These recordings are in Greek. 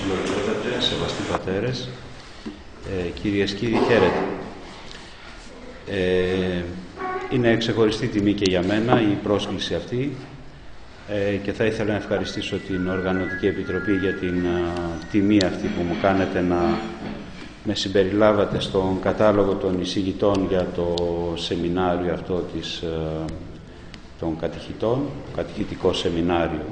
Συλλογικότατε, σεβαστοί πατέρες, κυρίες και κύριοι, χαίρετε. Είναι ξεχωριστή τιμή και για μένα η πρόσκληση αυτή και θα ήθελα να ευχαριστήσω την Οργανωτική Επιτροπή για την τιμή αυτή που μου κάνετε να με συμπεριλάβατε στον κατάλογο των εισηγητών για το σεμινάριο αυτό των κατηχητών, το κατηχητικό σεμινάριο.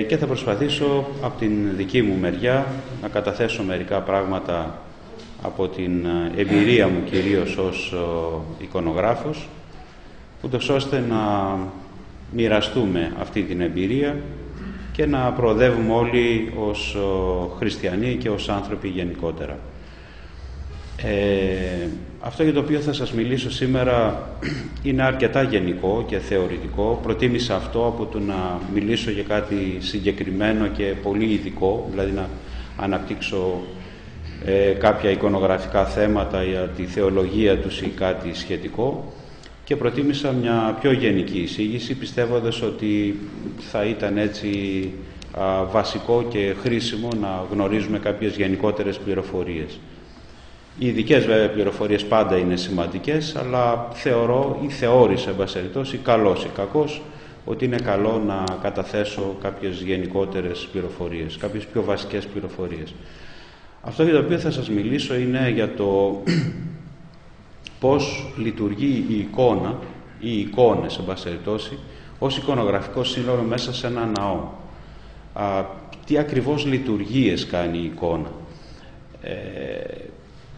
Και θα προσπαθήσω από την δική μου μεριά να καταθέσω μερικά πράγματα από την εμπειρία μου κυρίως ως εικονογράφος, ούτως ώστε να μοιραστούμε αυτή την εμπειρία και να προοδεύουμε όλοι ως χριστιανοί και ως άνθρωποι γενικότερα. Αυτό για το οποίο θα σας μιλήσω σήμερα είναι αρκετά γενικό και θεωρητικό. Προτίμησα αυτό από το να μιλήσω για κάτι συγκεκριμένο και πολύ ειδικό, δηλαδή να αναπτύξω κάποια εικονογραφικά θέματα για τη θεολογία τους ή κάτι σχετικό, και προτίμησα μια πιο γενική εισήγηση, πιστεύοντας ότι θα ήταν έτσι βασικό και χρήσιμο να γνωρίζουμε κάποιες γενικότερες πληροφορίες. Οι ειδικές βέβαια πληροφορίες πάντα είναι σημαντικές, αλλά θεωρώ ή θεώρησα, εν πάση περιπτώσει, καλός ή κακός, ότι είναι καλό να καταθέσω κάποιες γενικότερες πληροφορίες, κάποιες πιο βασικές πληροφορίες. Αυτό για το οποίο θα σας μιλήσω είναι για το πώς λειτουργεί η εικόνα ή οι εικόνες, εν πάση περιπτώσει, ως εικονογραφικό σύνολο μέσα σε ένα ναό. Τι ακριβώς λειτουργίες κάνει η εικόνα.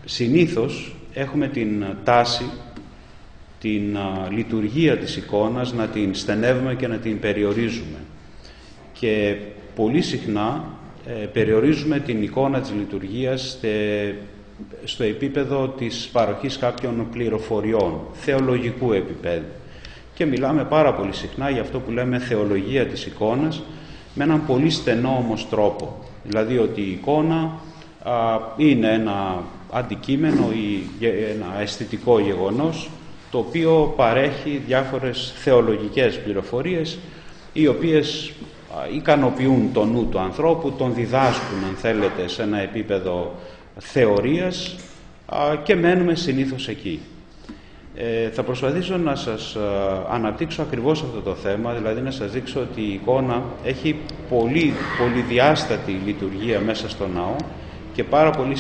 Συνήθως έχουμε την τάση την λειτουργία της εικόνας να την στενεύουμε και να την περιορίζουμε, και πολύ συχνά περιορίζουμε την εικόνα της λειτουργίας στο επίπεδο της παροχής κάποιων πληροφοριών θεολογικού επίπεδου, και μιλάμε πάρα πολύ συχνά για αυτό που λέμε θεολογία της εικόνας με έναν πολύ στενό όμως τρόπο, δηλαδή ότι η εικόνα είναι ένα αντικείμενο ή ένα αισθητικό γεγονός το οποίο παρέχει διάφορες θεολογικές πληροφορίες, οι οποίες ικανοποιούν το νου του ανθρώπου, τον διδάσκουν, αν θέλετε, σε ένα επίπεδο θεωρίας, και μένουμε συνήθως εκεί. Θα προσπαθήσω να σας αναπτύξω ακριβώς αυτό το θέμα, δηλαδή να σας δείξω ότι η εικόνα έχει πολύ διάστατη λειτουργία μέσα στο ναό και πάρα πολύ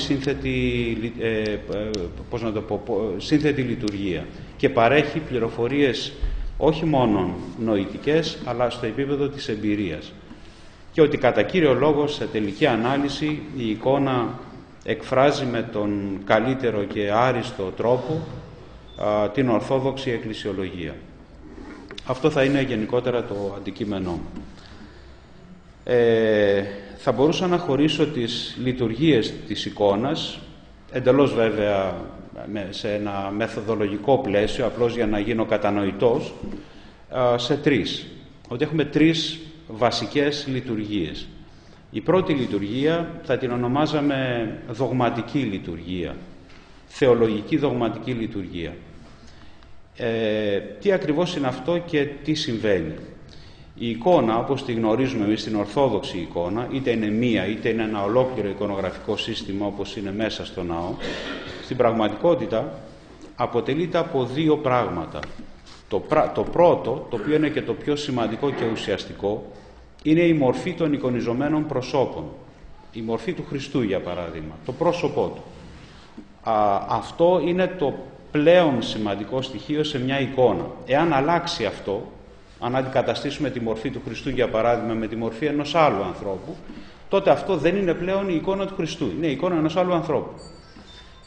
σύνθετη λειτουργία, και παρέχει πληροφορίες όχι μόνο νοητικές, αλλά στο επίπεδο της εμπειρίας, και ότι κατά κύριο λόγο σε τελική ανάλυση η εικόνα εκφράζει με τον καλύτερο και άριστο τρόπο την ορθόδοξη εκκλησιολογία. Αυτό θα είναι γενικότερα το αντικείμενό μου. Θα μπορούσα να χωρίσω τις λειτουργίες της εικόνας, εντελώς βέβαια σε ένα μεθοδολογικό πλαίσιο, απλώς για να γίνω κατανοητός, σε τρεις. Ότι έχουμε τρεις βασικές λειτουργίες. Η πρώτη λειτουργία θα την ονομάζαμε δογματική λειτουργία, θεολογική δογματική λειτουργία. Τι ακριβώς είναι αυτό και τι συμβαίνει. Η εικόνα, όπως τη γνωρίζουμε εμείς την ορθόδοξη εικόνα, είτε είναι μία είτε είναι ένα ολόκληρο εικονογραφικό σύστημα όπως είναι μέσα στο ναό, στην πραγματικότητα αποτελείται από δύο πράγματα. Το πρώτο, το οποίο είναι και το πιο σημαντικό και ουσιαστικό, είναι η μορφή των εικονιζομένων προσώπων. Η μορφή του Χριστού, για παράδειγμα, το πρόσωπό του. Αυτό είναι το πλέον σημαντικό στοιχείο σε μια εικόνα. Εάν αλλάξει αυτό, αν αντικαταστήσουμε τη μορφή του Χριστού, για παράδειγμα, με τη μορφή ενός άλλου ανθρώπου, τότε αυτό δεν είναι πλέον η εικόνα του Χριστού, είναι η εικόνα ενός άλλου ανθρώπου.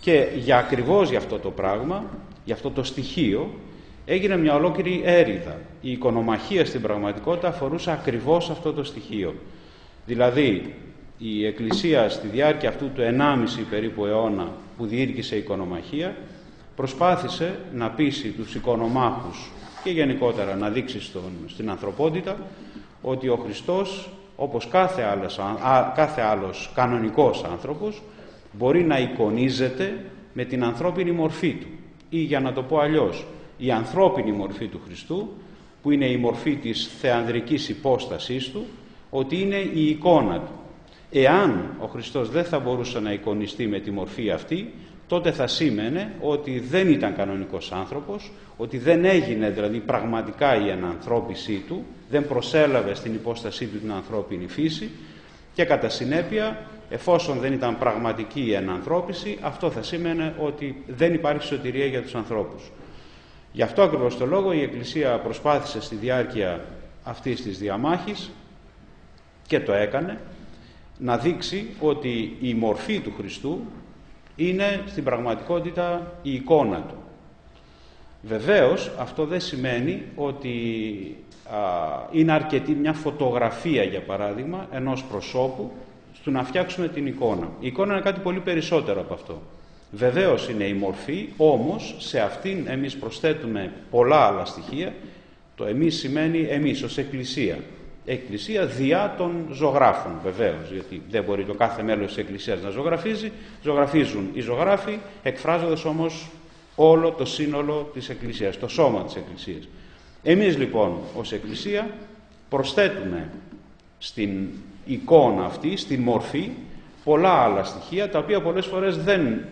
Και ακριβώς για αυτό το πράγμα, για αυτό το στοιχείο, έγινε μια ολόκληρη έρηδα. Η εικονομαχία στην πραγματικότητα αφορούσε ακριβώς αυτό το στοιχείο. Δηλαδή, η Εκκλησία στη διάρκεια αυτού του 1,5 περίπου αιώνα που διήρκησε η εικονομαχία, προσπάθησε να πείσει τους εικονομάχους και γενικότερα να δείξει στην ανθρωπότητα ότι ο Χριστός, όπως κάθε άλλος κανονικός άνθρωπος, μπορεί να εικονίζεται με την ανθρώπινη μορφή του, ή για να το πω αλλιώς, η ανθρώπινη μορφή του Χριστού, που είναι η μορφή της θεανδρικής υπόστασής του, ότι είναι η εικόνα του. Εάν ο Χριστός δεν θα μπορούσε να εικονιστεί με τη μορφή αυτή, τότε θα σήμαινε ότι δεν ήταν κανονικός άνθρωπος, ότι δεν έγινε δηλαδή πραγματικά η ενανθρώπισή του, δεν προσέλαβε στην υπόστασή του την ανθρώπινη φύση και κατά συνέπεια, εφόσον δεν ήταν πραγματική η ενανθρώπιση, αυτό θα σήμαινε ότι δεν υπάρχει σωτηρία για τους ανθρώπους. Γι' αυτό ακριβώς το λόγο η Εκκλησία προσπάθησε στη διάρκεια αυτής της διαμάχης, και το έκανε, να δείξει ότι η μορφή του Χριστού είναι στην πραγματικότητα η εικόνα του. Βεβαίως αυτό δεν σημαίνει ότι είναι αρκετή μια φωτογραφία, για παράδειγμα, ενός προσώπου στο να φτιάξουμε την εικόνα. Η εικόνα είναι κάτι πολύ περισσότερο από αυτό. Βεβαίως είναι η μορφή, όμως σε αυτήν εμείς προσθέτουμε πολλά άλλα στοιχεία. Το εμείς σημαίνει εμείς ως Εκκλησία. Εκκλησία διά των ζωγράφων, βεβαίως, γιατί δεν μπορεί το κάθε μέλος της Εκκλησίας να ζωγραφίζει. Ζωγραφίζουν οι ζωγράφοι, εκφράζοντας όμως όλο το σύνολο της Εκκλησίας, το σώμα της Εκκλησίας. Εμείς λοιπόν ως Εκκλησία προσθέτουμε στην εικόνα αυτή, στην μορφή, πολλά άλλα στοιχεία, τα οποία πολλές φορές δεν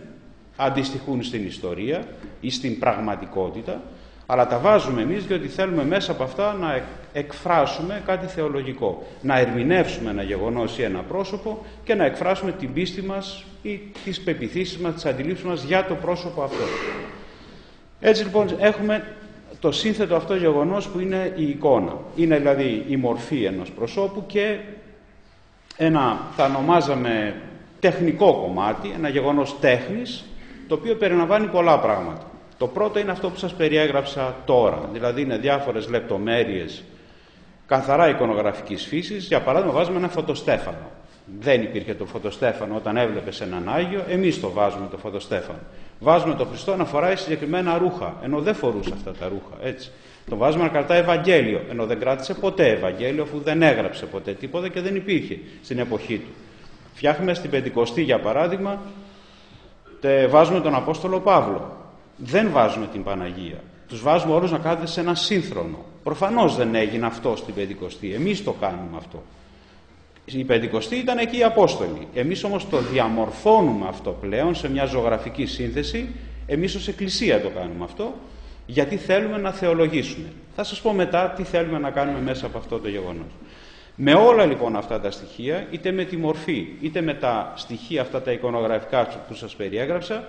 αντιστοιχούν στην ιστορία ή στην πραγματικότητα, αλλά τα βάζουμε εμείς διότι θέλουμε μέσα από αυτά να εκφράσουμε κάτι θεολογικό, να ερμηνεύσουμε ένα γεγονός ή ένα πρόσωπο και να εκφράσουμε την πίστη μας ή τις πεποιθήσεις μας, τις αντιλήψεις μας για το πρόσωπο αυτό. Έτσι λοιπόν έχουμε το σύνθετο αυτό γεγονός που είναι η εικόνα. Είναι δηλαδή η μορφή ενός προσώπου και ένα, θα ονομάζαμε, τεχνικό κομμάτι, ένα γεγονός τέχνης, το οποίο περιλαμβάνει πολλά πράγματα. Το πρώτο είναι αυτό που σας περιέγραψα τώρα, δηλαδή είναι διάφορες λεπτομέρειες καθαρά εικονογραφικής φύσης. Για παράδειγμα, βάζουμε ένα φωτοστέφανο. Δεν υπήρχε το φωτοστέφανο όταν έβλεπες έναν Άγιο, εμείς το βάζουμε το φωτοστέφανο. Βάζουμε τον Χριστό να φοράει συγκεκριμένα ρούχα, ενώ δεν φορούσε αυτά τα ρούχα, έτσι. Τον βάζουμε να κρατάει Ευαγγέλιο, ενώ δεν κράτησε ποτέ Ευαγγέλιο, αφού δεν έγραψε ποτέ τίποτα και δεν υπήρχε στην εποχή του. Φτιάχνουμε στην Πεντηκοστή, για παράδειγμα, βάζουμε τον Απόστολο Παύλο. Δεν βάζουμε την Παναγία. Τους βάζουμε όλους να κάθονται σε ένα σύγχρονο. Προφανώς δεν έγινε αυτό στην Πεντηκοστή. Εμείς το κάνουμε αυτό. Η Πεντηκοστή ήταν εκεί οι Απόστολοι. Εμείς όμως το διαμορφώνουμε αυτό πλέον σε μια ζωγραφική σύνθεση. Εμείς ως Εκκλησία το κάνουμε αυτό, γιατί θέλουμε να θεολογήσουμε. Θα σας πω μετά τι θέλουμε να κάνουμε μέσα από αυτό το γεγονός. Με όλα λοιπόν αυτά τα στοιχεία, είτε με τη μορφή, είτε με τα στοιχεία αυτά τα εικονογραφικά που σας περιέγραψα,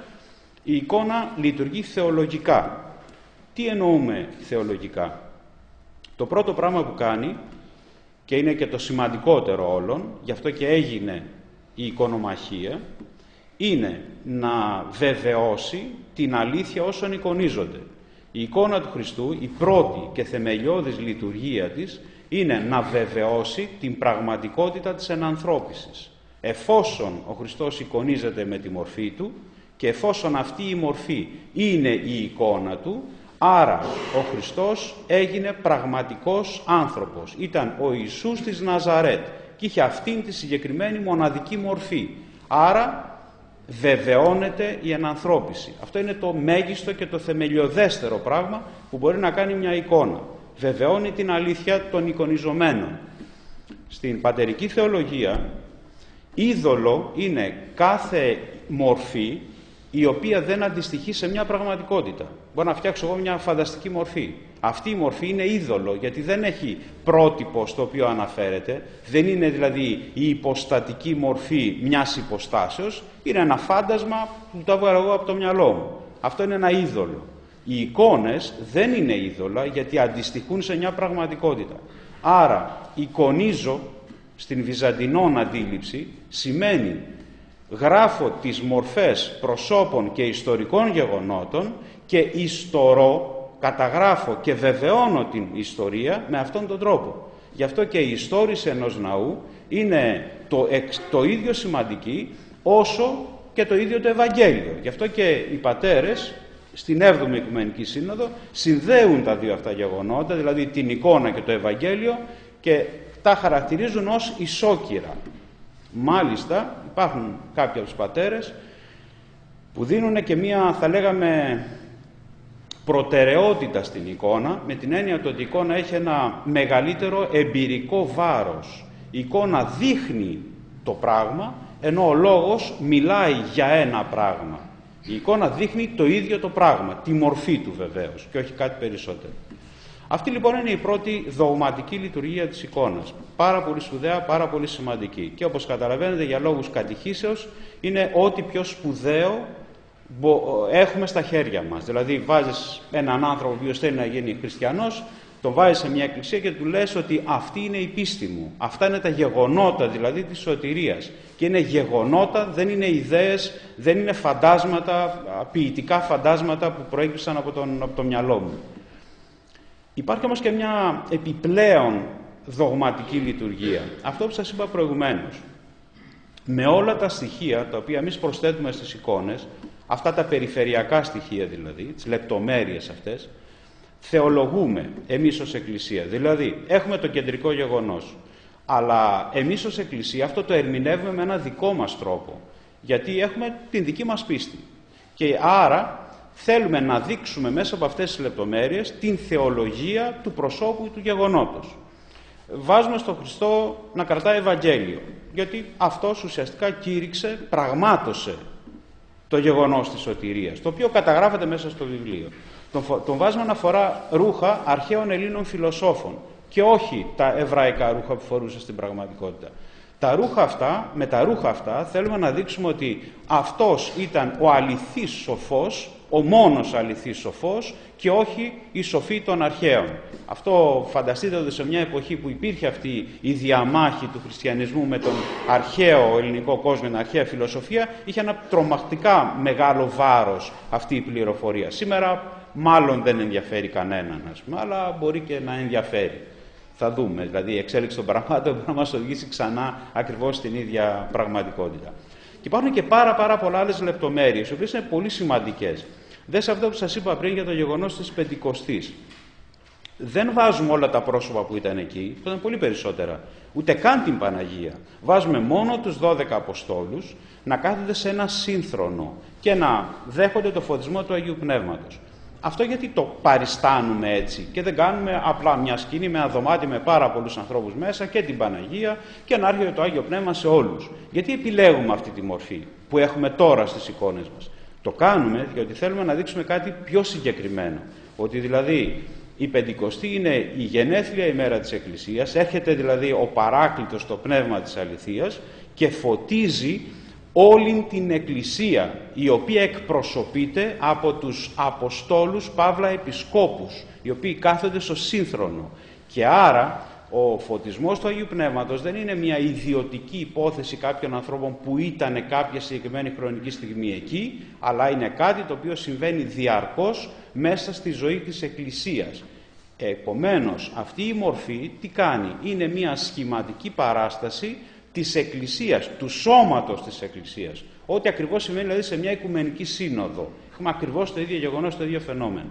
η εικόνα λειτουργεί θεολογικά. Τι εννοούμε θεολογικά? Το πρώτο πράγμα που κάνει, και είναι και το σημαντικότερο όλων, γι' αυτό και έγινε η εικονομαχία, είναι να βεβαιώσει την αλήθεια όσων εικονίζονται. Η εικόνα του Χριστού, η πρώτη και θεμελιώδης λειτουργία της, είναι να βεβαιώσει την πραγματικότητα της ενανθρώπισης. Εφόσον ο Χριστός εικονίζεται με τη μορφή του και εφόσον αυτή η μορφή είναι η εικόνα του, άρα ο Χριστός έγινε πραγματικός άνθρωπος. Ήταν ο Ιησούς της Ναζαρέτ και είχε αυτήν τη συγκεκριμένη μοναδική μορφή. Άρα βεβαιώνεται η ενανθρώπιση. Αυτό είναι το μέγιστο και το θεμελιωδέστερο πράγμα που μπορεί να κάνει μια εικόνα. Βεβαιώνει την αλήθεια των εικονιζομένων. Στην πατερική θεολογία, είδωλο είναι κάθε μορφή η οποία δεν αντιστοιχεί σε μια πραγματικότητα. Μπορώ να φτιάξω εγώ μια φανταστική μορφή. Αυτή η μορφή είναι είδωλο, γιατί δεν έχει πρότυπο στο οποίο αναφέρεται, δεν είναι δηλαδή η υποστατική μορφή μιας υποστάσεως, είναι ένα φάντασμα που το έβγαλα εγώ από το μυαλό μου. Αυτό είναι ένα είδωλο. Οι εικόνες δεν είναι είδωλα, γιατί αντιστοιχούν σε μια πραγματικότητα. Άρα, εικονίζω στην βυζαντινόν αντίληψη σημαίνει γράφω τις μορφές προσώπων και ιστορικών γεγονότων και ιστορώ, καταγράφω και βεβαιώνω την ιστορία με αυτόν τον τρόπο. Γι' αυτό και η ιστόρηση ενός ναού είναι το ίδιο σημαντική όσο και το ίδιο το Ευαγγέλιο. Γι' αυτό και οι πατέρες στην 7η Οικουμενική Σύνοδο συνδέουν τα δύο αυτά γεγονότα, δηλαδή την εικόνα και το Ευαγγέλιο, και τα χαρακτηρίζουν ως ισόκυρα. Μάλιστα υπάρχουν κάποιοι από τους πατέρες που δίνουν και μία, θα λέγαμε, προτεραιότητα στην εικόνα, με την έννοια ότι η εικόνα έχει ένα μεγαλύτερο εμπειρικό βάρος. Η εικόνα δείχνει το πράγμα, ενώ ο λόγος μιλάει για ένα πράγμα. Η εικόνα δείχνει το ίδιο το πράγμα, τη μορφή του βεβαίως, και όχι κάτι περισσότερο. Αυτή λοιπόν είναι η πρώτη δογματική λειτουργία της εικόνας. Πάρα πολύ σπουδαία, πάρα πολύ σημαντική. Και όπως καταλαβαίνετε, για λόγους κατηχήσεως, είναι ό,τι πιο σπουδαίο έχουμε στα χέρια μας. Δηλαδή βάζεις έναν άνθρωπο που θέλει να γίνει χριστιανός, τον βάζεις σε μια εκκλησία και του λες ότι αυτή είναι η πίστη μου. Αυτά είναι τα γεγονότα δηλαδή της σωτηρίας. Και είναι γεγονότα, δεν είναι ιδέες, δεν είναι φαντάσματα, ποιητικά φαντάσματα που προέκυψαν από το μυαλό μου. Υπάρχει όμως και μια επιπλέον δογματική λειτουργία. Αυτό που σας είπα προηγουμένως. Με όλα τα στοιχεία τα οποία εμείς προσθέτουμε στις εικόνες, αυτά τα περιφερειακά στοιχεία δηλαδή, τις λεπτομέρειες αυτές, θεολογούμε εμείς ως Εκκλησία. Δηλαδή, έχουμε το κεντρικό γεγονός, αλλά εμείς ως Εκκλησία αυτό το ερμηνεύουμε με ένα δικό μας τρόπο, γιατί έχουμε την δική μας πίστη. Και άρα θέλουμε να δείξουμε μέσα από αυτές τις λεπτομέρειες την θεολογία του προσώπου ή του γεγονότος. Βάζουμε στον Χριστό να κρατάει Ευαγγέλιο, γιατί αυτός ουσιαστικά κήρυξε, πραγμάτωσε το γεγονός της σωτηρίας, το οποίο καταγράφεται μέσα στο βιβλίο. Τον βάζουμε να φορά ρούχα αρχαίων Ελλήνων φιλοσόφων και όχι τα εβραϊκά ρούχα που φορούσε στην πραγματικότητα. Με τα ρούχα αυτά θέλουμε να δείξουμε ότι αυτός ήταν ο αληθής σοφός, ο μόνος αληθής σοφός και όχι η σοφή των αρχαίων. Αυτό φανταστείτε ότι σε μια εποχή που υπήρχε αυτή η διαμάχη του χριστιανισμού με τον αρχαίο ελληνικό κόσμο, την αρχαία φιλοσοφία, είχε ένα τρομακτικά μεγάλο βάρος αυτή η πληροφορία. Σήμερα μάλλον δεν ενδιαφέρει κανέναν, ας πούμε, αλλά μπορεί και να ενδιαφέρει. Θα δούμε, δηλαδή η εξέλιξη των πραγμάτων μπορεί να μας οδηγήσει ξανά ακριβώς στην ίδια πραγματικότητα. Και υπάρχουν και πάρα πολλά άλλες λεπτομέρειες, οι οποίες είναι πολύ σημαντικές. Δες αυτό που σας είπα πριν για το γεγονός της Πεντηκοστής. Δεν βάζουμε όλα τα πρόσωπα που ήταν εκεί, που ήταν πολύ περισσότερα, ούτε καν την Παναγία. Βάζουμε μόνο τους 12 Αποστόλους να κάθονται σε ένα σύνθρονο και να δέχονται το φωτισμό του Αγίου Πνεύματος. Αυτό γιατί το παριστάνουμε έτσι και δεν κάνουμε απλά μια σκηνή με ένα δωμάτιο με πάρα πολλούς ανθρώπους μέσα και την Παναγία και να έρχεται το Άγιο Πνεύμα σε όλους. Γιατί επιλέγουμε αυτή τη μορφή που έχουμε τώρα στις εικόνες μας? Το κάνουμε γιατί θέλουμε να δείξουμε κάτι πιο συγκεκριμένο. Ότι δηλαδή η Πεντηκοστή είναι η γενέθλια ημέρα της Εκκλησίας, έρχεται δηλαδή ο Παράκλητος, το Πνεύμα της Αληθείας και φωτίζει όλη την Εκκλησία, η οποία εκπροσωπείται από τους Αποστόλους Παύλα Επισκόπους, οι οποίοι κάθονται στο σύνθρονο. Και άρα ο φωτισμός του Αγίου Πνεύματος δεν είναι μια ιδιωτική υπόθεση κάποιων ανθρώπων που ήταν κάποια συγκεκριμένη χρονική στιγμή εκεί, αλλά είναι κάτι το οποίο συμβαίνει διαρκώς μέσα στη ζωή της Εκκλησίας. Επομένως, αυτή η μορφή τι κάνει? Είναι μια σχηματική παράσταση της Εκκλησίας, του σώματος της Εκκλησίας. Ό,τι ακριβώς σημαίνει δηλαδή σε μια οικουμενική σύνοδο. Έχουμε ακριβώς το ίδιο γεγονός, το ίδιο φαινόμενο.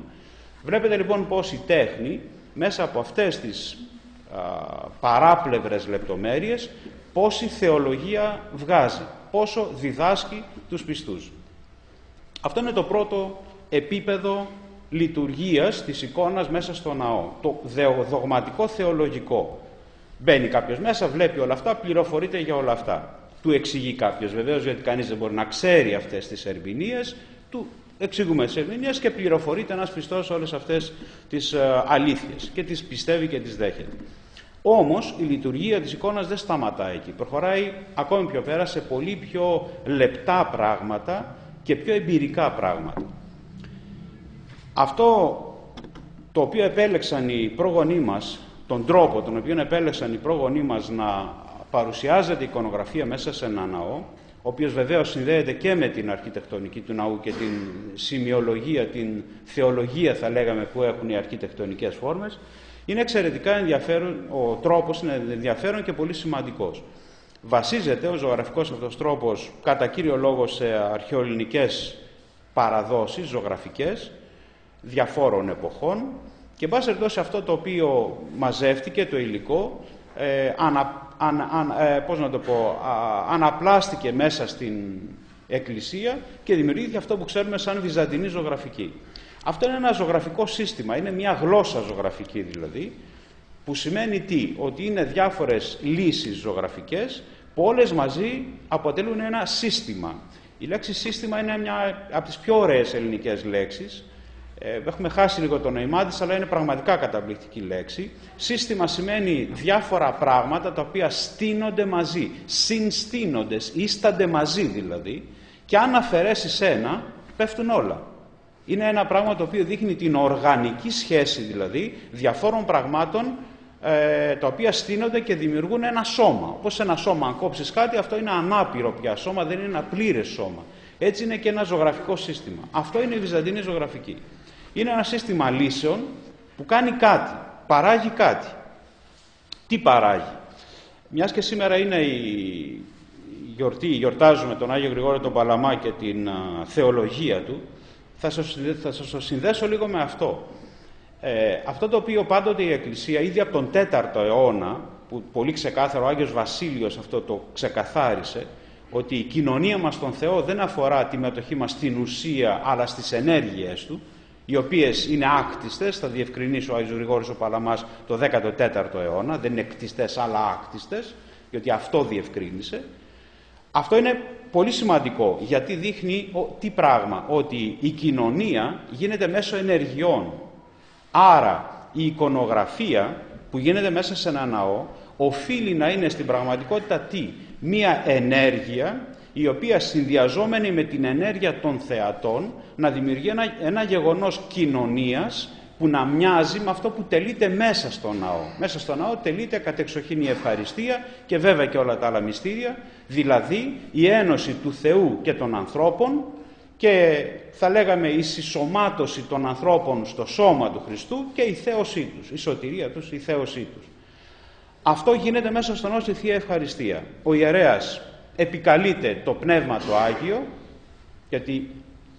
Βλέπετε λοιπόν πως η τέχνη μέσα από αυτές τις παράπλευρες λεπτομέρειες πόση θεολογία βγάζει, πόσο διδάσκει τους πιστούς. Αυτό είναι το πρώτο επίπεδο λειτουργίας της εικόνας μέσα στο ναό, το δογματικό θεολογικό. Μπαίνει κάποιος μέσα, βλέπει όλα αυτά, πληροφορείται για όλα αυτά. Του εξηγεί κάποιος βεβαίως, γιατί κανείς δεν μπορεί να ξέρει αυτές τις ερμηνείες, του εξηγούμε τις ερμηνείες και πληροφορείται ένας πιστός όλες αυτές τις αλήθειες και τις πιστεύει και τις δέχεται. Όμως η λειτουργία της εικόνας δεν σταματάει εκεί. Προχωράει ακόμη πιο πέρα σε πολύ πιο λεπτά πράγματα και πιο εμπειρικά πράγματα. Αυτό το οποίο επέλεξαν οι πρόγονοί μας, τον τρόπο τον οποίο επέλεξαν οι πρόγονοί μας να παρουσιάζεται η εικονογραφία μέσα σε ένα ναό, ο οποίος βεβαίως συνδέεται και με την αρχιτεκτονική του ναού και την σημειολογία, την θεολογία θα λέγαμε που έχουν οι αρχιτεκτονικές φόρμες, είναι εξαιρετικά ενδιαφέρον, ο τρόπος είναι ενδιαφέρον και πολύ σημαντικός. Βασίζεται ο ζωγραφικός αυτός τρόπος κατά κύριο λόγο σε αρχαιοελληνικές παραδόσεις ζωγραφικές διαφόρων εποχών και εν πάση περιπτώσει αυτό το οποίο μαζεύτηκε, το υλικό, αναπλάστηκε μέσα στην Εκκλησία και δημιουργήθηκε αυτό που ξέρουμε σαν βυζαντινή ζωγραφική. Αυτό είναι ένα ζωγραφικό σύστημα, είναι μια γλώσσα ζωγραφική δηλαδή, που σημαίνει τι? Ότι είναι διάφορες λύσεις ζωγραφικές που όλες μαζί αποτελούν ένα σύστημα. Η λέξη σύστημα είναι μια από τις πιο ωραίες ελληνικές λέξεις. Έχουμε χάσει λίγο το νοημά της, αλλά είναι πραγματικά καταπληκτική λέξη. Σύστημα σημαίνει διάφορα πράγματα τα οποία στείνονται μαζί, συνστείνονται, ίστανται μαζί δηλαδή, και αν αφαιρέσεις ένα, πέφτουν όλα. Είναι ένα πράγμα το οποίο δείχνει την οργανική σχέση δηλαδή διαφόρων πραγμάτων τα οποία στείνονται και δημιουργούν ένα σώμα. Όπως ένα σώμα, αν κόψεις κάτι, αυτό είναι ανάπηρο πια σώμα, δεν είναι ένα πλήρες σώμα. Έτσι είναι και ένα ζωγραφικό σύστημα. Αυτό είναι η βυζαντινή ζωγραφική. Είναι ένα σύστημα λύσεων που κάνει κάτι, παράγει κάτι. Τι παράγει? Μιας και σήμερα είναι η γιορτή, γιορτάζουμε τον Άγιο Γρηγόριο τον Παλαμά και την θεολογία του, θα σας το συνδέσω λίγο με αυτό. Αυτό το οποίο πάντοτε η Εκκλησία, ήδη από τον 4ο αιώνα, που πολύ ξεκάθαρο ο Άγιος Βασίλειος αυτό το ξεκαθάρισε, ότι η κοινωνία μας στον Θεό δεν αφορά τη μετοχή μας στην ουσία, αλλά στις ενέργειες Του, οι οποίες είναι άκτιστες, θα διευκρινίσει ο Άγιος Γρηγόριος ο Παλαμάς το 14ο αιώνα, δεν είναι κτιστές αλλά άκτιστες, γιατί αυτό διευκρίνησε. Αυτό είναι πολύ σημαντικό, γιατί δείχνει τι πράγμα, ότι η κοινωνία γίνεται μέσω ενεργειών. Άρα η εικονογραφία που γίνεται μέσα σε ένα ναό οφείλει να είναι στην πραγματικότητα τι? Μία ενέργεια η οποία συνδυαζόμενη με την ενέργεια των θεατών να δημιουργεί ένα γεγονός κοινωνίας που να μοιάζει με αυτό που τελείται μέσα στο ναό. Μέσα στο ναό τελείται κατεξοχήν η ευχαριστία και βέβαια και όλα τα άλλα μυστήρια, δηλαδή η ένωση του Θεού και των ανθρώπων και θα λέγαμε η συσσωμάτωση των ανθρώπων στο σώμα του Χριστού και η θέωσή τους, η σωτηρία τους, η θέωσή τους. Αυτό γίνεται μέσα στο ναό στη Θεία Ευχαριστία. Ο ιερέας επικαλείται το Πνεύμα το Άγιο, γιατί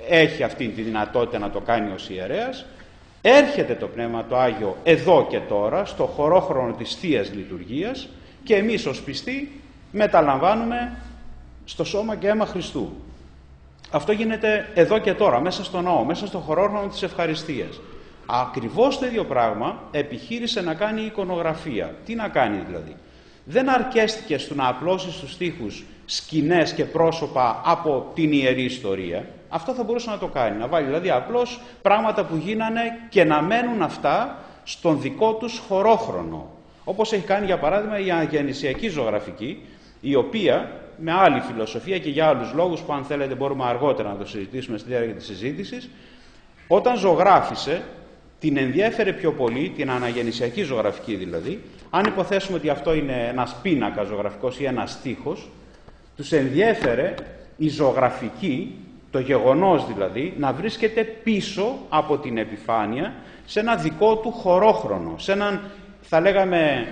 έχει αυτή τη δυνατότητα να το κάνει ως ιερέας. Έρχεται το Πνεύμα το Άγιο εδώ και τώρα, στο χωρόχρονο της Θείας Λειτουργίας, και εμείς ως πιστοί μεταλαμβάνουμε στο σώμα και αίμα Χριστού. Αυτό γίνεται εδώ και τώρα, μέσα στο ναό, μέσα στο χωρόχρονο της ευχαριστίας. Ακριβώς το ίδιο πράγμα επιχείρησε να κάνει η εικονογραφία. Τι να κάνει δηλαδή? Δεν αρκέστηκε στο να απλώσει στους στίχους σκηνές και πρόσωπα από την Ιερή Ιστορία. Αυτό θα μπορούσε να το κάνει, να βάλει δηλαδή απλώς πράγματα που γίνανε και να μένουν αυτά στον δικό τους χωρόχρονο. Όπως έχει κάνει για παράδειγμα η αναγεννησιακή ζωγραφική, η οποία με άλλη φιλοσοφία και για άλλους λόγους που αν θέλετε μπορούμε αργότερα να το συζητήσουμε στη διάρκεια της συζήτησης, όταν ζωγράφισε την ενδιέφερε πιο πολύ, την αναγεννησιακή ζωγραφική δηλαδή, αν υποθέσουμε ότι αυτό είναι ένας πίνακας ζωγραφικός ή ένας στίχος, τους ενδιέφερε η ζωγραφική, το γεγονός δηλαδή, να βρίσκεται πίσω από την επιφάνεια σε ένα δικό του χωρόχρονο, σε έναν θα λέγαμε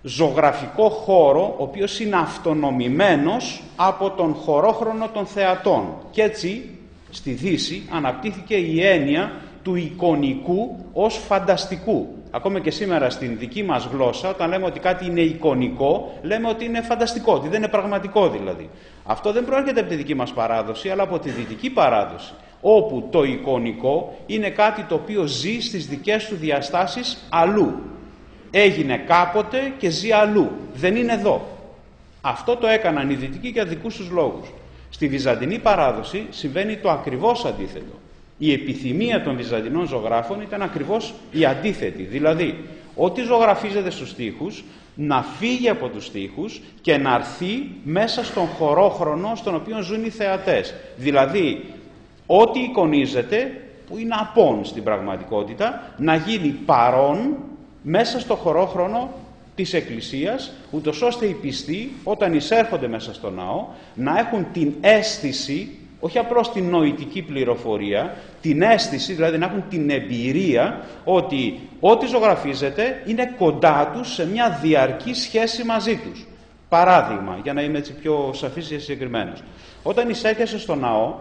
ζωγραφικό χώρο, ο οποίος είναι αυτονομημένος από τον χωρόχρονο των θεατών. Και έτσι στη Δύση αναπτύχθηκε η έννοια του εικονικού ως φανταστικού. Ακόμα και σήμερα στην δική μας γλώσσα, όταν λέμε ότι κάτι είναι εικονικό, λέμε ότι είναι φανταστικό, ότι δεν είναι πραγματικό δηλαδή. Αυτό δεν προέρχεται από τη δική μας παράδοση, αλλά από τη δυτική παράδοση, όπου το εικονικό είναι κάτι το οποίο ζει στις δικές του διαστάσεις αλλού. Έγινε κάποτε και ζει αλλού, δεν είναι εδώ. Αυτό το έκαναν οι δυτικοί για δικούς τους λόγους. Στη βυζαντινή παράδοση συμβαίνει το ακριβώς αντίθετο. Η επιθυμία των βυζαντινών ζωγράφων ήταν ακριβώς η αντίθετη. Δηλαδή, ό,τι ζωγραφίζεται στους στίχους, να φύγει από τους στίχους και να έρθει μέσα στον χωρόχρονο στον οποίο ζουν οι θεατές. Δηλαδή, ό,τι εικονίζεται, που είναι απόν στην πραγματικότητα, να γίνει παρόν μέσα στο χωρόχρονο της Εκκλησίας, ούτως ώστε οι πιστοί, όταν εισέρχονται μέσα στο ναό, να έχουν την αίσθηση, όχι απλώς την νοητική πληροφορία, την αίσθηση, δηλαδή να έχουν την εμπειρία ότι ό,τι ζωγραφίζεται είναι κοντά τους σε μια διαρκή σχέση μαζί τους. Παράδειγμα, για να είμαι έτσι πιο σαφής και συγκεκριμένος. Όταν εισέρχεσαι στο ναό,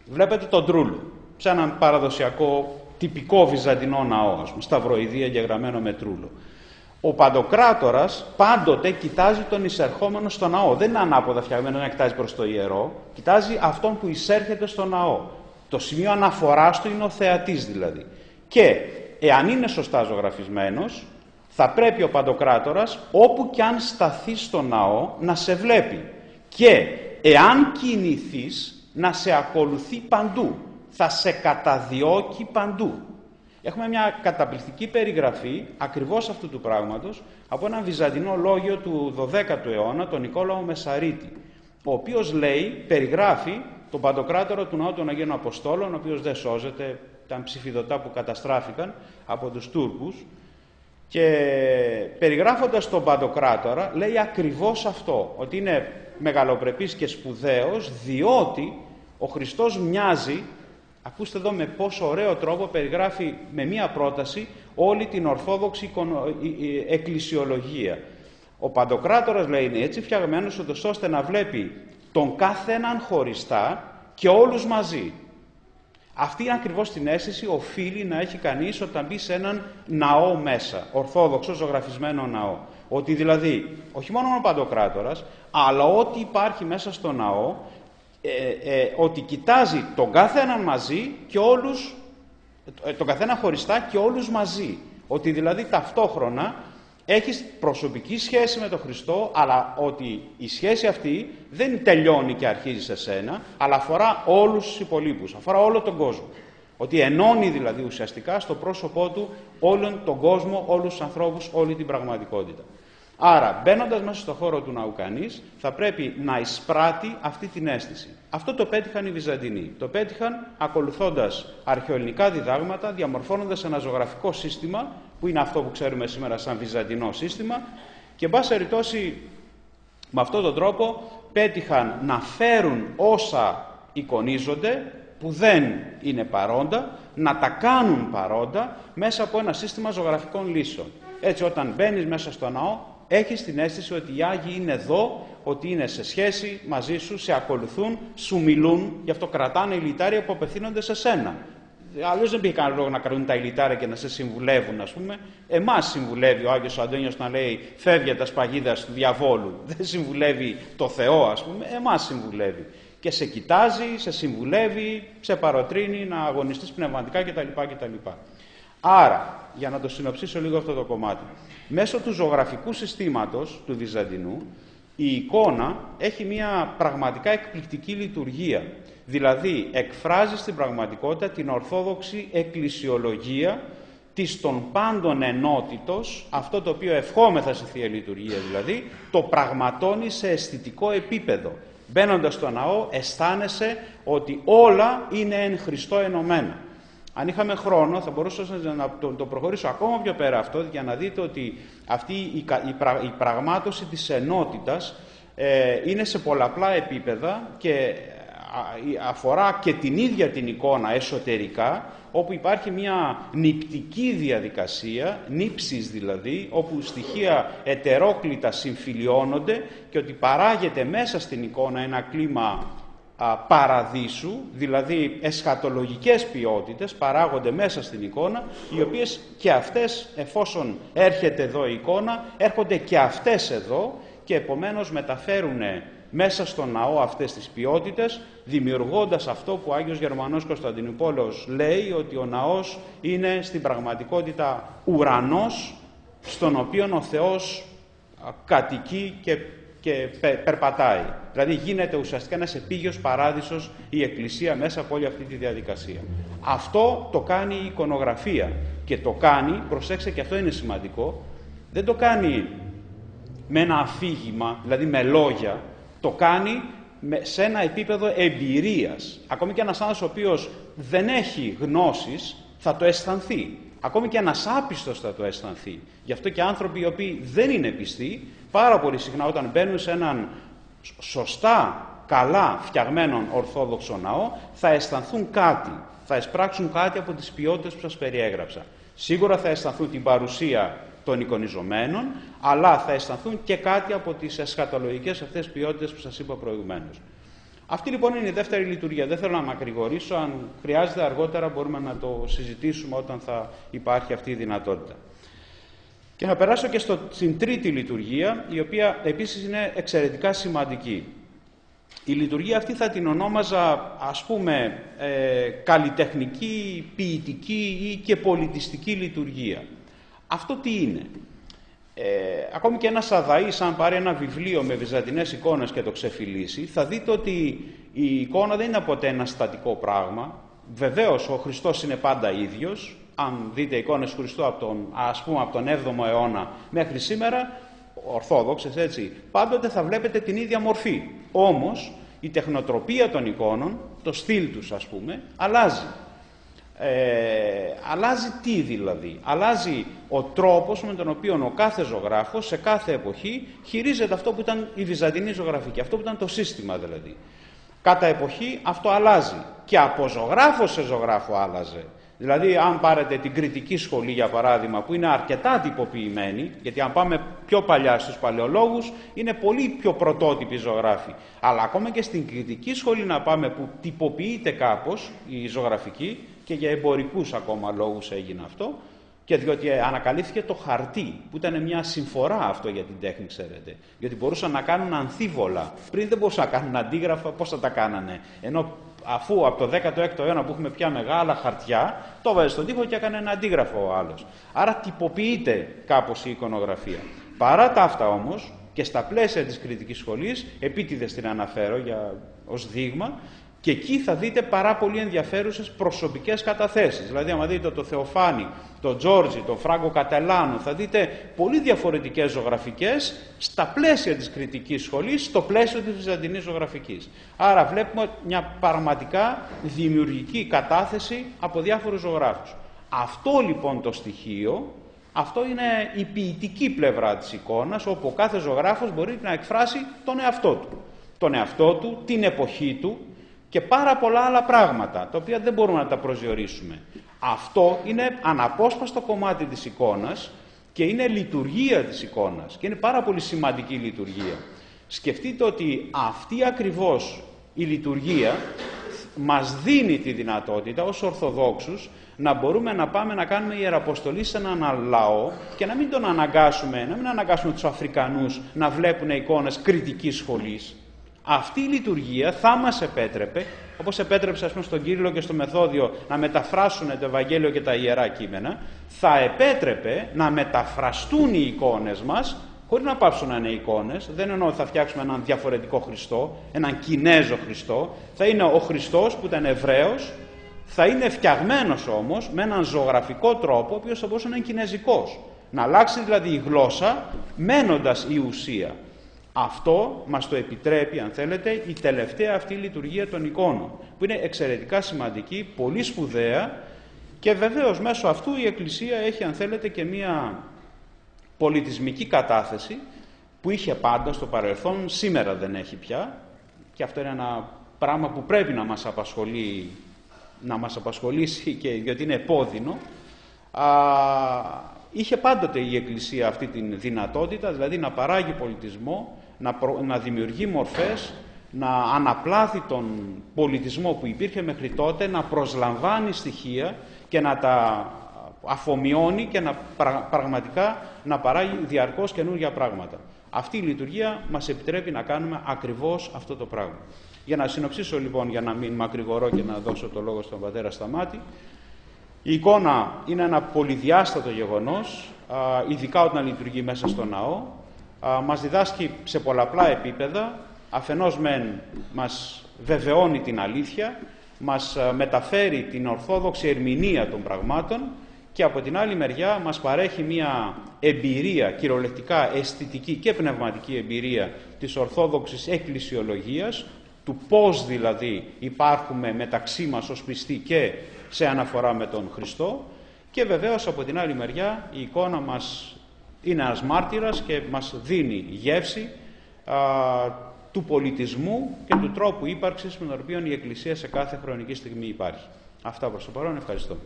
βλέπετε τον τρούλο, σε έναν παραδοσιακό, τυπικό βυζαντινό ναό, ας πούμε, σταυροειδή εγγεγραμμένο με τρούλο. Ο Παντοκράτορας πάντοτε κοιτάζει τον εισερχόμενο στο ναό. Δεν είναι ανάποδα φτιαγμένο να κοιτάζει προς το ιερό, κοιτάζει αυτόν που εισέρχεται στο ναό. Το σημείο αναφοράς του είναι ο θεατής δηλαδή. Και εάν είναι σωστά ζωγραφισμένος, θα πρέπει ο Παντοκράτορας, όπου κι αν σταθεί στο ναό, να σε βλέπει. Και εάν κινηθείς, να σε ακολουθεί παντού. Θα σε καταδιώκει παντού. Έχουμε μια καταπληκτική περιγραφή ακριβώς αυτού του πράγματος από έναν βυζαντινό λόγιο του 12ου αιώνα, τον Νικόλαο Μεσαρίτη, ο οποίος λέει, περιγράφει τον Παντοκράτορα του Ναού των Αγίων Αποστόλων, ο οποίος δεν σώζεται, ήταν ψηφιδωτά που καταστράφηκαν από τους Τούρκους, και περιγράφοντας τον Παντοκράτορα λέει ακριβώς αυτό, ότι είναι μεγαλοπρεπής και σπουδαίος, διότι ο Χριστός μοιάζει, ακούστε εδώ με πόσο ωραίο τρόπο περιγράφει με μία πρόταση όλη την ορθόδοξη εκκλησιολογία. Ο Παντοκράτορας, λέει, είναι έτσι φτιαγμένος ώστε να βλέπει τον κάθε έναν χωριστά και όλους μαζί. Αυτή ακριβώς την αίσθηση οφείλει να έχει κανείς όταν μπει σε έναν ναό μέσα, ορθόδοξο ζωγραφισμένο ναό. Ότι δηλαδή, όχι μόνο ο Παντοκράτορας, αλλά ό,τι υπάρχει μέσα στο ναό, ότι κοιτάζει τον κάθε έναν μαζί και όλους, τον καθένα χωριστά και όλους μαζί. Ότι δηλαδή ταυτόχρονα έχεις προσωπική σχέση με τον Χριστό, αλλά ότι η σχέση αυτή δεν τελειώνει και αρχίζει σε σένα, αλλά αφορά όλους τους υπολείπους, αφορά όλο τον κόσμο. Ότι ενώνει δηλαδή ουσιαστικά στο πρόσωπό του όλον τον κόσμο, όλους τους ανθρώπους, όλη την πραγματικότητα. Άρα, μπαίνοντας μέσα στο χώρο του ναού κανείς, θα πρέπει να εισπράττει αυτή την αίσθηση. Αυτό το πέτυχαν οι Βυζαντινοί. Το πέτυχαν ακολουθώντας αρχαιοελληνικά διδάγματα, διαμορφώνοντας ένα ζωγραφικό σύστημα, που είναι αυτό που ξέρουμε σήμερα σαν βυζαντινό σύστημα, και εν πάση περιπτώσει με αυτόν τον τρόπο πέτυχαν να φέρουν όσα εικονίζονται, που δεν είναι παρόντα, να τα κάνουν παρόντα μέσα από ένα σύστημα ζωγραφικών λύσεων. Έτσι, όταν μπαίνεις μέσα στο ναό, έχεις την αίσθηση ότι οι Άγιοι είναι εδώ, ότι είναι σε σχέση μαζί σου, σε ακολουθούν, σου μιλούν, γι' αυτό κρατάνε ηλιτάρια που απευθύνονται σε σένα. Αλλιώς δεν πήγε κανένα λόγο να κρατούν τα ηλιτάρια και να σε συμβουλεύουν, ας πούμε. Εμάς συμβουλεύει ο Άγιος Αντώνιος να λέει «φεύγε τα σπαγίδας του διαβόλου». Δεν συμβουλεύει το Θεό, ας πούμε, εμάς συμβουλεύει. Και σε κοιτάζει, σε συμβουλεύει, σε παροτρύνει να αγωνιστείς πνευματικά κτλ. Άρα, για να το συνοψίσω λίγο αυτό το κομμάτι, μέσω του ζωγραφικού συστήματος του Βυζαντινού, η εικόνα έχει μια πραγματικά εκπληκτική λειτουργία. Δηλαδή, εκφράζει στην πραγματικότητα την ορθόδοξη εκκλησιολογία της των πάντων ενότητος, αυτό το οποίο ευχόμεθα στη Θεία Λειτουργία δηλαδή, το πραγματώνει σε αισθητικό επίπεδο. Μπαίνοντας στο ναό, αισθάνεσαι ότι όλα είναι εν Χριστώ ενωμένα. Αν είχαμε χρόνο, θα μπορούσα να το προχωρήσω ακόμα πιο πέρα αυτό, για να δείτε ότι αυτή η πραγμάτωση της ενότητας είναι σε πολλαπλά επίπεδα και αφορά και την ίδια την εικόνα εσωτερικά, όπου υπάρχει μια νηπτική διαδικασία, νύψης δηλαδή, όπου στοιχεία ετερόκλητα συμφιλιώνονται και ότι παράγεται μέσα στην εικόνα ένα κλίμα παραδείσου, δηλαδή εσχατολογικές ποιότητες παράγονται μέσα στην εικόνα, οι οποίες και αυτές, εφόσον έρχεται εδώ η εικόνα, έρχονται και αυτές εδώ και επομένως μεταφέρουν μέσα στο ναό αυτές τις ποιότητες, δημιουργώντας αυτό που ο Άγιος Γερμανός Κωνσταντινούπολος λέει, ότι ο ναός είναι στην πραγματικότητα ουρανός, στον οποίο ο Θεός κατοικεί και περπατάει. Δηλαδή γίνεται ουσιαστικά ένας επίγειος παράδεισος η Εκκλησία μέσα από όλη αυτή τη διαδικασία. Αυτό το κάνει η εικονογραφία και το κάνει, προσέξτε και αυτό είναι σημαντικό, δεν το κάνει με ένα αφήγημα, δηλαδή με λόγια, το κάνει σε ένα επίπεδο εμπειρίας. Ακόμη και ένας άνθρωπος ο οποίος δεν έχει γνώσεις θα το αισθανθεί. Ακόμη και ένας άπιστος θα το αισθανθεί. Γι' αυτό και άνθρωποι οι οποίοι δεν είναι πιστοί, πάρα πολύ συχνά όταν μπαίνουν σε έναν σωστά, καλά φτιαγμένον ορθόδοξο ναό, θα αισθανθούν κάτι. Θα εισπράξουν κάτι από τις ποιότητες που σας περιέγραψα. Σίγουρα θα αισθανθούν την παρουσία των εικονιζομένων, αλλά θα αισθανθούν και κάτι από τις εσχατολογικές αυτές ποιότητες που σας είπα προηγουμένως. Αυτή λοιπόν είναι η δεύτερη λειτουργία. Δεν θέλω να μακρηγορήσω. Αν χρειάζεται αργότερα μπορούμε να το συζητήσουμε όταν θα υπάρχει αυτή η δυνατότητα. Και να περάσω και στην τρίτη λειτουργία, η οποία επίσης είναι εξαιρετικά σημαντική. Η λειτουργία αυτή θα την ονόμαζα, ας πούμε, καλλιτεχνική, ποιητική ή και πολιτιστική λειτουργία. Αυτό τι είναι? Ακόμη και ένας αδαής, αν πάρει ένα βιβλίο με βυζαντινές εικόνες και το ξεφυλίσει, θα δείτε ότι η εικόνα δεν είναι ποτέ ένα στατικό πράγμα. Βεβαίως ο Χριστός είναι πάντα ίδιος. Αν δείτε εικόνες Χριστού από τον 7ο αιώνα μέχρι σήμερα, ορθόδοξες έτσι, πάντοτε θα βλέπετε την ίδια μορφή. Όμως η τεχνοτροπία των εικόνων, το στυλ τους ας πούμε, αλλάζει. Αλλάζει τι δηλαδή? Αλλάζει ο τρόπος με τον οποίο ο κάθε ζωγράφος σε κάθε εποχή χειρίζεται αυτό που ήταν η βυζαντινή ζωγραφική, αυτό που ήταν το σύστημα δηλαδή. Κατά εποχή αυτό αλλάζει και από ζωγράφο σε ζωγράφο άλλαζε. Δηλαδή αν πάρετε την κριτική σχολή για παράδειγμα, που είναι αρκετά τυποποιημένη, γιατί αν πάμε πιο παλιά στους παλαιολόγους είναι πολύ πιο πρωτότυποι ζωγράφοι, αλλά ακόμα και στην κριτική σχολή να πάμε που τυποποιείται κάπως η ζωγραφική, και για εμπορικούς ακόμα λόγους έγινε αυτό, και διότι ανακαλύφθηκε το χαρτί, που ήταν μια συμφορά αυτό για την τέχνη, ξέρετε. Γιατί μπορούσαν να κάνουν αμφίβολα. Πριν δεν μπορούσαν να κάνουν αντίγραφα, πώς θα τα κάνανε? Ενώ αφού από το 16ο αιώνα που έχουμε πια μεγάλα χαρτιά, το βάζει στον τοίχο και έκανε ένα αντίγραφο ο άλλος. Άρα τυποποιείται κάπως η εικονογραφία. Παρά τα αυτά όμως, και στα πλαίσια της κριτικής σχολής, επίτηδες την αναφέρω ως δείγμα, και εκεί θα δείτε πάρα πολύ ενδιαφέρουσες προσωπικές καταθέσεις. Δηλαδή, άμα δείτε το Θεοφάνη, τον Τζόρτζι, τον Φράγκο Κατελάνο, θα δείτε πολύ διαφορετικές ζωγραφικές στα πλαίσια της κριτικής σχολής, στο πλαίσιο της βυζαντινής ζωγραφικής. Άρα βλέπουμε μια πραγματικά δημιουργική κατάθεση από διάφορους ζωγράφους. Αυτό λοιπόν το στοιχείο, αυτό είναι η ποιητική πλευρά της εικόνας, όπου ο κάθε ζωγράφος μπορεί να εκφράσει τον εαυτό του. Τον εαυτό του, την εποχή του, και πάρα πολλά άλλα πράγματα, τα οποία δεν μπορούμε να τα προσδιορίσουμε. Αυτό είναι αναπόσπαστο κομμάτι της εικόνας και είναι λειτουργία της εικόνας και είναι πάρα πολύ σημαντική λειτουργία. Σκεφτείτε ότι αυτή ακριβώς η λειτουργία μας δίνει τη δυνατότητα ως Ορθοδόξους να μπορούμε να πάμε να κάνουμε ιεραποστολή σε έναν λαό και να μην τον αναγκάσουμε, να μην αναγκάσουμε τους Αφρικανούς να βλέπουν εικόνες κριτικής σχολής. Αυτή η λειτουργία θα μας επέτρεπε, όπως επέτρεψε ας πούμε στον Κύριλλο και στο Μεθόδιο να μεταφράσουν το Ευαγγέλιο και τα Ιερά Κείμενα, θα επέτρεπε να μεταφραστούν οι εικόνες μας, χωρίς να πάψουν να είναι εικόνες. Δεν εννοώ ότι θα φτιάξουμε έναν διαφορετικό Χριστό, έναν Κινέζο Χριστό. Θα είναι ο Χριστός που ήταν Εβραίος, θα είναι φτιαγμένος όμως με έναν ζωγραφικό τρόπο, ο οποίος θα μπορούσε να είναι κινέζικος. Να αλλάξει δηλαδή η γλώσσα, μένοντας η ουσία. Αυτό μας το επιτρέπει, αν θέλετε, η τελευταία αυτή λειτουργία των εικόνων, που είναι εξαιρετικά σημαντική, πολύ σπουδαία, και βεβαίως μέσω αυτού η Εκκλησία έχει, αν θέλετε, και μία πολιτισμική κατάθεση που είχε πάντα στο παρελθόν, σήμερα δεν έχει πια, και αυτό είναι ένα πράγμα που πρέπει να μας απασχολήσει και διότι είναι επώδυνο. Είχε πάντοτε η Εκκλησία αυτή την δυνατότητα, δηλαδή να παράγει πολιτισμό, να δημιουργεί μορφές, να αναπλάθει τον πολιτισμό που υπήρχε μέχρι τότε, να προσλαμβάνει στοιχεία και να τα αφομοιώνει και πραγματικά να παράγει διαρκώς καινούργια πράγματα. Αυτή η λειτουργία μας επιτρέπει να κάνουμε ακριβώς αυτό το πράγμα. Για να συνοψίσω λοιπόν, για να μην μακρηγορώ και να δώσω το λόγο στον πατέρα Σταμάτη, η εικόνα είναι ένα πολυδιάστατο γεγονός, ειδικά όταν λειτουργεί μέσα στο ναό. Μας διδάσκει σε πολλαπλά επίπεδα. Αφενός μας βεβαιώνει την αλήθεια, μας μεταφέρει την ορθόδοξη ερμηνεία των πραγμάτων και από την άλλη μεριά μας παρέχει μια εμπειρία, κυριολεκτικά αισθητική και πνευματική εμπειρία της ορθόδοξης εκκλησιολογίας, του πώς δηλαδή υπάρχουμε μεταξύ μας ως πιστοί και σε αναφορά με τον Χριστό, και βεβαίως από την άλλη μεριά η εικόνα μας είναι ένας μάρτυρας και μας δίνει γεύση του πολιτισμού και του τρόπου ύπαρξης με τον οποίο η Εκκλησία σε κάθε χρονική στιγμή υπάρχει. Αυτά προς το παρόν. Ευχαριστώ.